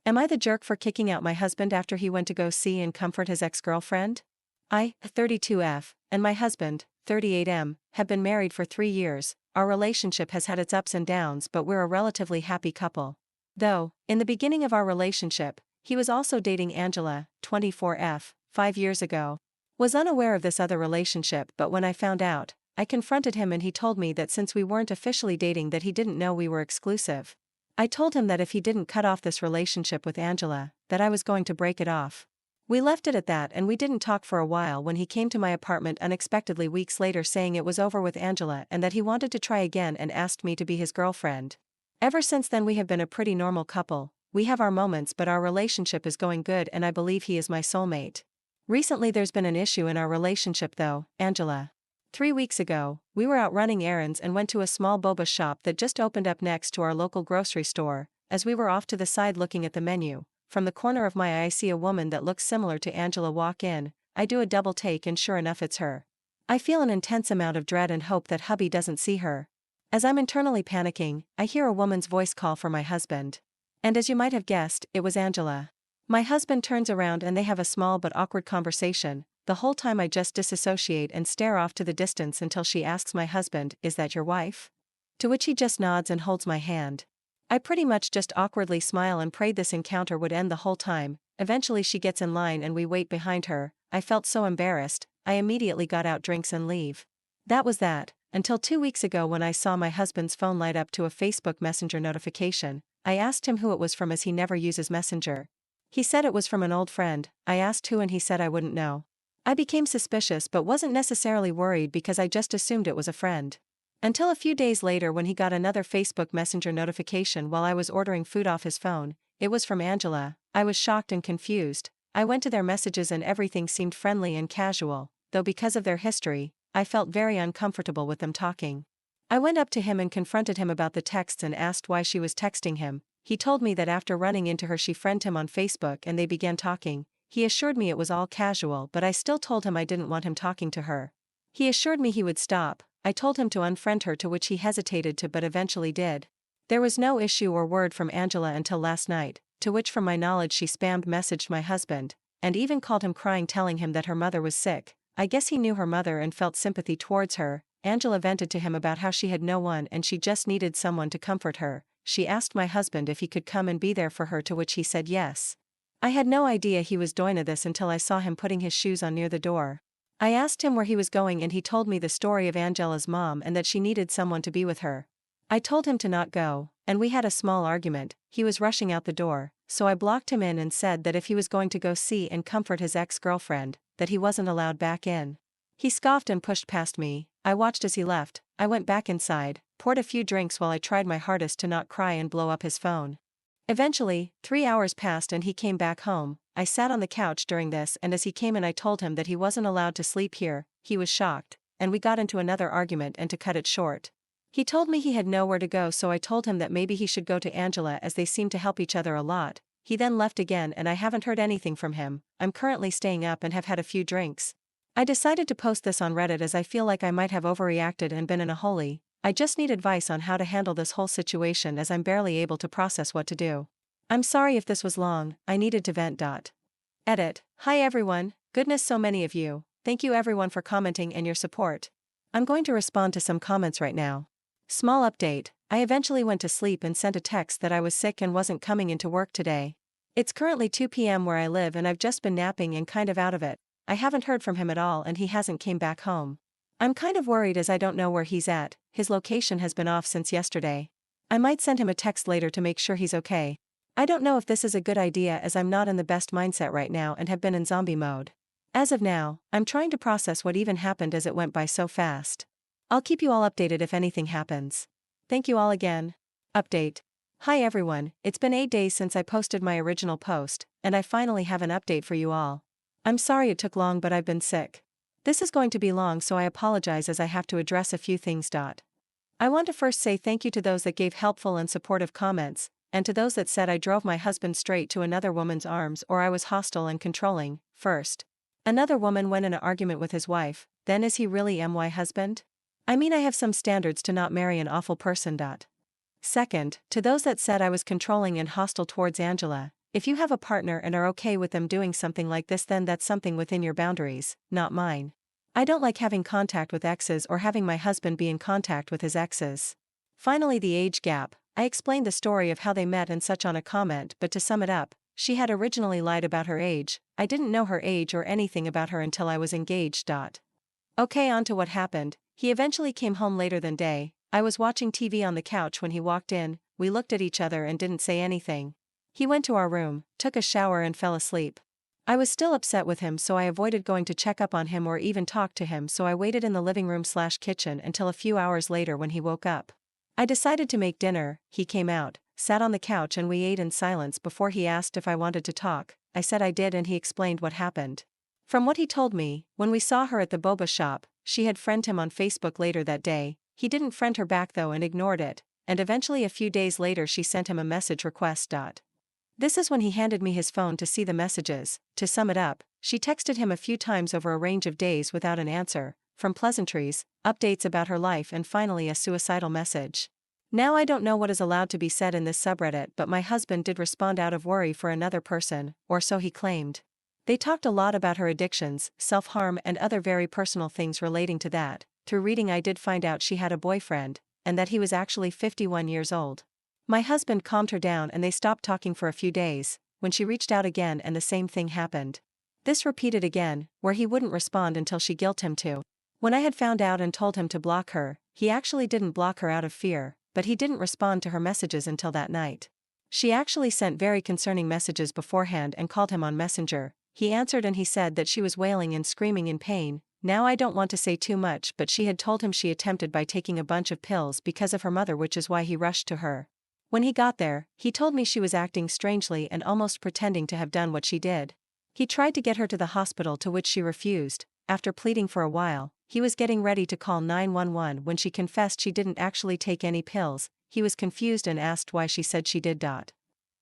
Am I the jerk for kicking out my husband after he went to go see and comfort his ex-girlfriend? I, 32F, and my husband, 38M, have been married for 3 years. Our relationship has had its ups and downs, but we're a relatively happy couple. Though, in the beginning of our relationship, he was also dating Angela, 24F, 5 years ago. Was unaware of this other relationship, but when I found out, I confronted him and he told me that since we weren't officially dating that he didn't know we were exclusive. I told him that if he didn't cut off this relationship with Angela, that I was going to break it off. We left it at that and we didn't talk for a while when he came to my apartment unexpectedly weeks later saying it was over with Angela and that he wanted to try again and asked me to be his girlfriend. Ever since then we have been a pretty normal couple. We have our moments but our relationship is going good and I believe he is my soulmate. Recently there's been an issue in our relationship though, Angela. 3 weeks ago, we were out running errands and went to a small boba shop that just opened up next to our local grocery store. As we were off to the side looking at the menu, from the corner of my eye I see a woman that looks similar to Angela walk in. I do a double take and sure enough it's her. I feel an intense amount of dread and hope that hubby doesn't see her. As I'm internally panicking, I hear a woman's voice call for my husband. And as you might have guessed, it was Angela. My husband turns around and they have a small but awkward conversation. The whole time I just disassociate and stare off to the distance until she asks my husband, "Is that your wife?" To which he just nods and holds my hand. I pretty much just awkwardly smile and prayed this encounter would end the whole time. Eventually she gets in line and we wait behind her. I felt so embarrassed, I immediately got out drinks and leave. That was that, until 2 weeks ago when I saw my husband's phone light up to a Facebook Messenger notification. I asked him who it was from as he never uses Messenger. He said it was from an old friend. I asked who and he said I wouldn't know. I became suspicious but wasn't necessarily worried because I just assumed it was a friend. Until a few days later when he got another Facebook Messenger notification while I was ordering food off his phone. It was from Angela. I was shocked and confused. I went to their messages and everything seemed friendly and casual, though because of their history, I felt very uncomfortable with them talking. I went up to him and confronted him about the texts and asked why she was texting him. He told me that after running into her she friended him on Facebook and they began talking. He assured me it was all casual but I still told him I didn't want him talking to her. He assured me he would stop. I told him to unfriend her to which he hesitated to but eventually did. There was no issue or word from Angela until last night, to which from my knowledge she spammed messaged my husband, and even called him crying telling him that her mother was sick. I guess he knew her mother and felt sympathy towards her. Angela vented to him about how she had no one and she just needed someone to comfort her. She asked my husband if he could come and be there for her to which he said yes. I had no idea he was doing this until I saw him putting his shoes on near the door. I asked him where he was going and he told me the story of Angela's mom and that she needed someone to be with her. I told him to not go, and we had a small argument. He was rushing out the door, so I blocked him in and said that if he was going to go see and comfort his ex-girlfriend, that he wasn't allowed back in. He scoffed and pushed past me. I watched as he left. I went back inside, poured a few drinks while I tried my hardest to not cry and blow up his phone. Eventually, 3 hours passed and he came back home. I sat on the couch during this and as he came in I told him that he wasn't allowed to sleep here. He was shocked, and we got into another argument and to cut it short. He told me he had nowhere to go so I told him that maybe he should go to Angela as they seem to help each other a lot. He then left again and I haven't heard anything from him. I'm currently staying up and have had a few drinks. I decided to post this on Reddit as I feel like I might have overreacted and been in a hole. I just need advice on how to handle this whole situation as I'm barely able to process what to do. I'm sorry if this was long, I needed to vent. Edit. Hi everyone, goodness so many of you, thank you everyone for commenting and your support. I'm going to respond to some comments right now. Small update, I eventually went to sleep and sent a text that I was sick and wasn't coming into work today. It's currently 2 p.m. where I live and I've just been napping and kind of out of it. I haven't heard from him at all and he hasn't came back home. I'm kind of worried as I don't know where he's at. His location has been off since yesterday. I might send him a text later to make sure he's okay. I don't know if this is a good idea as I'm not in the best mindset right now and have been in zombie mode. As of now, I'm trying to process what even happened as it went by so fast. I'll keep you all updated if anything happens. Thank you all again. Update. Hi everyone, it's been 8 days since I posted my original post, and I finally have an update for you all. I'm sorry it took long but I've been sick. This is going to be long so I apologize as I have to address a few things. I want to first say thank you to those that gave helpful and supportive comments, and to those that said I drove my husband straight to another woman's arms or I was hostile and controlling. First, another woman went in an argument with his wife, then is he really my husband? I mean I have some standards to not marry an awful person. Second, to those that said I was controlling and hostile towards Angela, If you have a partner and are okay with them doing something like this, then that's something within your boundaries, not mine. I don't like having contact with exes or having my husband be in contact with his exes. Finally, the age gap. I explained the story of how they met and such on a comment, but to sum it up, she had originally lied about her age. I didn't know her age or anything about her until I was engaged. Okay, on to what happened. He eventually came home later than day. I was watching TV on the couch when he walked in. We looked at each other and didn't say anything. He went to our room, took a shower and fell asleep. I was still upset with him, so I avoided going to check up on him or even talk to him, so I waited in the living room/kitchen until a few hours later when he woke up. I decided to make dinner. He came out, sat on the couch and we ate in silence before he asked if I wanted to talk. I said I did and he explained what happened. From what he told me, when we saw her at the boba shop, she had friended him on Facebook later that day. He didn't friend her back though and ignored it, and eventually a few days later she sent him a message request. This is when he handed me his phone to see the messages. To sum it up, she texted him a few times over a range of days without an answer, from pleasantries, updates about her life and finally a suicidal message. Now I don't know what is allowed to be said in this subreddit, but my husband did respond out of worry for another person, or so he claimed. They talked a lot about her addictions, self-harm and other very personal things relating to that. Through reading I did find out she had a boyfriend, and that he was actually 51 years old. My husband calmed her down and they stopped talking for a few days, when she reached out again and the same thing happened. This repeated again, where he wouldn't respond until she guilted him to. When I had found out and told him to block her, he actually didn't block her out of fear, but he didn't respond to her messages until that night. She actually sent very concerning messages beforehand and called him on Messenger. He answered and he said that she was wailing and screaming in pain. Now I don't want to say too much, but she had told him she attempted by taking a bunch of pills because of her mother, which is why he rushed to her. When he got there, he told me she was acting strangely and almost pretending to have done what she did. He tried to get her to the hospital, to which she refused. After pleading for a while, he was getting ready to call 911 when she confessed she didn't actually take any pills. He was confused and asked why she said she did.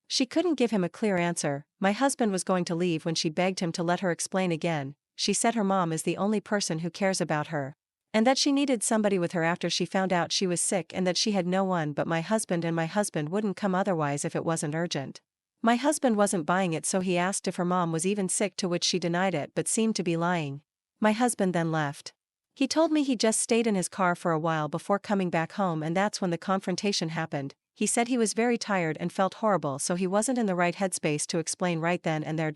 She couldn't give him a clear answer. My husband was going to leave when she begged him to let her explain again. She said her mom is the only person who cares about her, and that she needed somebody with her after she found out she was sick and that she had no one but my husband, and my husband wouldn't come otherwise if it wasn't urgent. My husband wasn't buying it, so he asked if her mom was even sick, to which she denied it but seemed to be lying. My husband then left. He told me he just stayed in his car for a while before coming back home, and that's when the confrontation happened. He said he was very tired and felt horrible, so he wasn't in the right headspace to explain right then and there.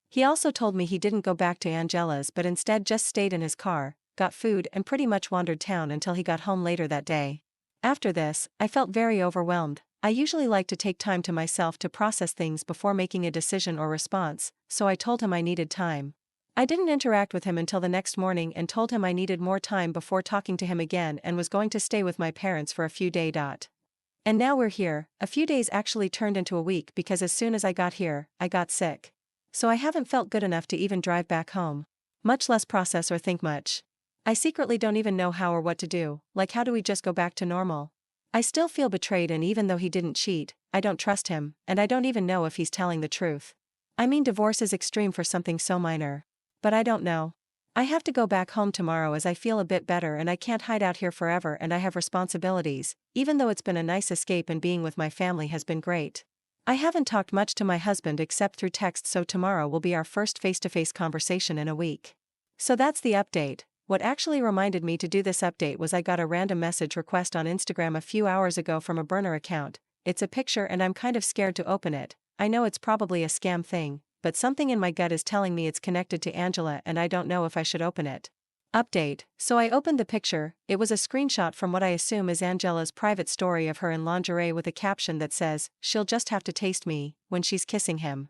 He also told me he didn't go back to Angela's but instead just stayed in his car, got food and pretty much wandered town until he got home later that day. After this, I felt very overwhelmed. I usually like to take time to myself to process things before making a decision or response, so I told him I needed time. I didn't interact with him until the next morning and told him I needed more time before talking to him again and was going to stay with my parents for a few days. And now we're here. A few days actually turned into a week because as soon as I got here, I got sick. So I haven't felt good enough to even drive back home, much less process or think much. I secretly don't even know how or what to do, like how do we just go back to normal? I still feel betrayed, and even though he didn't cheat, I don't trust him, and I don't even know if he's telling the truth. I mean, divorce is extreme for something so minor. But I don't know. I have to go back home tomorrow as I feel a bit better and I can't hide out here forever and I have responsibilities, even though it's been a nice escape and being with my family has been great. I haven't talked much to my husband except through text, so tomorrow will be our first face-to-face conversation in a week. So that's the update. What actually reminded me to do this update was I got a random message request on Instagram a few hours ago from a burner account. It's a picture and I'm kind of scared to open it. I know it's probably a scam thing, but something in my gut is telling me it's connected to Angela and I don't know if I should open it. Update. So I opened the picture. It was a screenshot from what I assume is Angela's private story of her in lingerie with a caption that says, "She'll just have to taste me," when she's kissing him.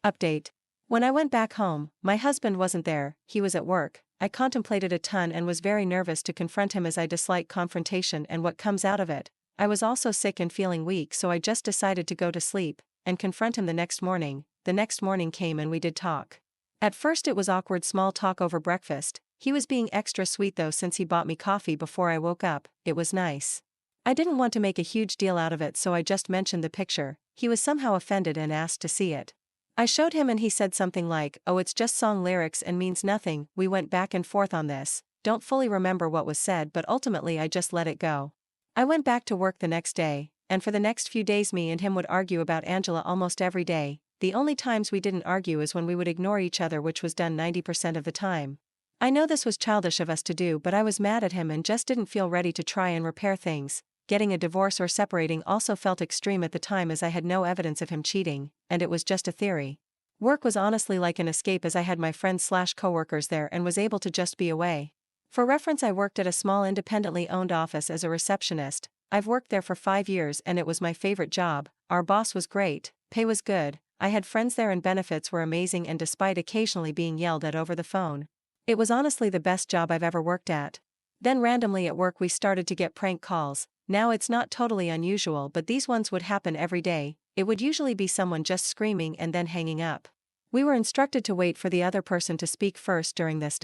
Update. When I went back home, my husband wasn't there, he was at work. I contemplated a ton and was very nervous to confront him as I dislike confrontation and what comes out of it. I was also sick and feeling weak, so I just decided to go to sleep and confront him the next morning. The next morning came and we did talk. At first it was awkward small talk over breakfast. He was being extra sweet though since he bought me coffee before I woke up. It was nice. I didn't want to make a huge deal out of it, so I just mentioned the picture. He was somehow offended and asked to see it. I showed him and he said something like, "Oh, it's just song lyrics and means nothing." We went back and forth on this. Don't fully remember what was said, but ultimately I just let it go. I went back to work the next day, and for the next few days me and him would argue about Angela almost every day. the only times we didn't argue is when we would ignore each other, which was done 90% of the time. I know this was childish of us to do, but I was mad at him and just didn't feel ready to try and repair things. Getting a divorce or separating also felt extreme at the time, as I had no evidence of him cheating, and it was just a theory. Work was honestly like an escape, as I had my friends/coworkers there and was able to just be away. For reference, I worked at a small independently owned office as a receptionist. I've worked there for 5 years and it was my favorite job. Our boss was great, pay was good, I had friends there and benefits were amazing, and despite occasionally being yelled at over the phone, it was honestly the best job I've ever worked at. Then randomly at work we started to get prank calls. Now it's not totally unusual, but these ones would happen every day. It would usually be someone just screaming and then hanging up. We were instructed to wait for the other person to speak first during this.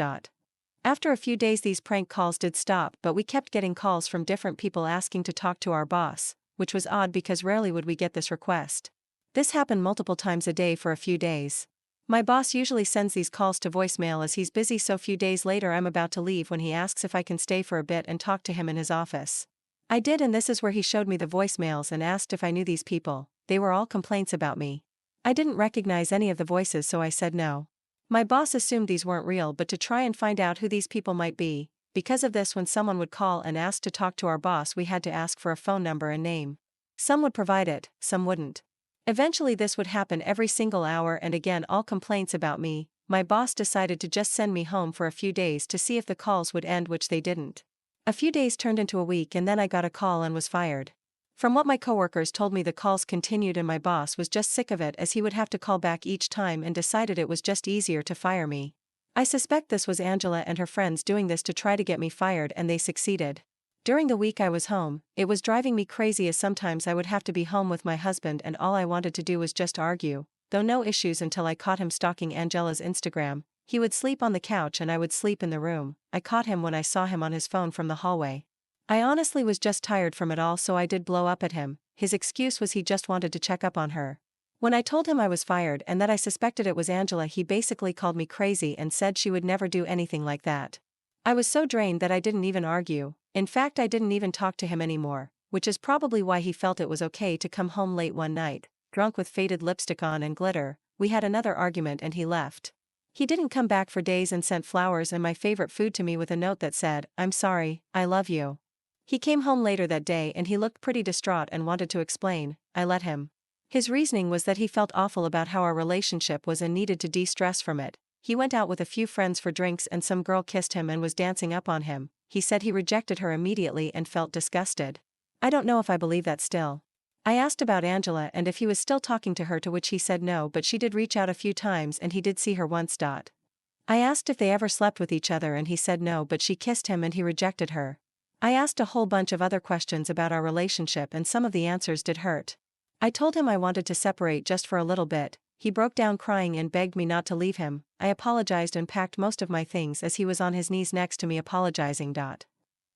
After a few days these prank calls did stop, but we kept getting calls from different people asking to talk to our boss, which was odd because rarely would we get this request. This happened multiple times a day for a few days. My boss usually sends these calls to voicemail as he's busy, so few days later I'm about to leave when he asks if I can stay for a bit and talk to him in his office. I did, and this is where he showed me the voicemails and asked if I knew these people. They were all complaints about me. I didn't recognize any of the voices, so I said no. My boss assumed these weren't real, but to try and find out who these people might be, because of this, when someone would call and ask to talk to our boss, we had to ask for a phone number and name. Some would provide it, some wouldn't. Eventually this would happen every single hour, and again all complaints about me. My boss decided to just send me home for a few days to see if the calls would end, which they didn't. A few days turned into a week and then I got a call and was fired. From what my coworkers told me, the calls continued and my boss was just sick of it, as he would have to call back each time, and decided it was just easier to fire me. I suspect this was Angela and her friends doing this to try to get me fired, and they succeeded. During the week I was home, it was driving me crazy, as sometimes I would have to be home with my husband and all I wanted to do was just argue, though no issues until I caught him stalking Angela's Instagram. He would sleep on the couch and I would sleep in the room. I caught him when I saw him on his phone from the hallway. I honestly was just tired from it all, so I did blow up at him. His excuse was he just wanted to check up on her. When I told him I was fired and that I suspected it was Angela, he basically called me crazy and said she would never do anything like that. I was so drained that I didn't even argue. In fact, I didn't even talk to him anymore, which is probably why he felt it was okay to come home late one night, drunk with faded lipstick on and glitter. We had another argument and he left. He didn't come back for days and sent flowers and my favorite food to me with a note that said, "I'm sorry, I love you." He came home later that day and he looked pretty distraught and wanted to explain. I let him. His reasoning was that he felt awful about how our relationship was and needed to de-stress from it. He went out with a few friends for drinks and some girl kissed him and was dancing up on him. He said he rejected her immediately and felt disgusted. I don't know if I believe that still. I asked about Angela and if he was still talking to her, to which he said no, but she did reach out a few times and he did see her once. I asked if they ever slept with each other and he said no, but she kissed him and he rejected her. I asked a whole bunch of other questions about our relationship and some of the answers did hurt. I told him I wanted to separate just for a little bit. He broke down crying and begged me not to leave him. I apologized and packed most of my things as he was on his knees next to me apologizing.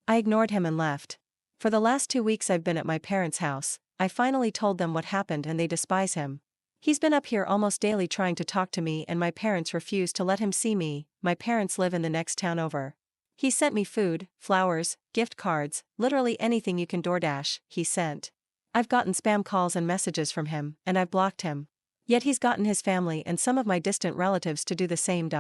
I ignored him and left. For the last 2 weeks I've been at my parents' house. I finally told them what happened and they despise him. He's been up here almost daily trying to talk to me and my parents refuse to let him see me. My parents live in the next town over. He sent me food, flowers, gift cards, literally anything you can DoorDash, he sent. I've gotten spam calls and messages from him, and I've blocked him. Yet he's gotten his family and some of my distant relatives to do the same.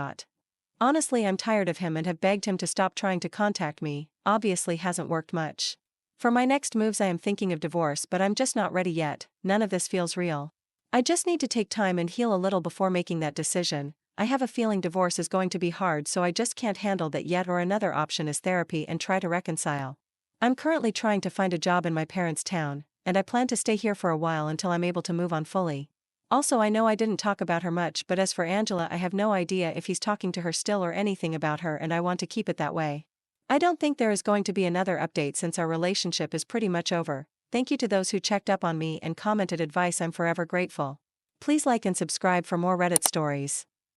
Honestly, I'm tired of him and have begged him to stop trying to contact me. Obviously hasn't worked much. For my next moves I am thinking of divorce, but I'm just not ready yet. None of this feels real. I just need to take time and heal a little before making that decision. I have a feeling divorce is going to be hard, so I just can't handle that yet, or another option is therapy and try to reconcile. I'm currently trying to find a job in my parents' town, and I plan to stay here for a while until I'm able to move on fully. Also, I know I didn't talk about her much, but as for Angela, I have no idea if he's talking to her still or anything about her, and I want to keep it that way. I don't think there is going to be another update since our relationship is pretty much over. Thank you to those who checked up on me and commented advice. I'm forever grateful. Please like and subscribe for more Reddit stories.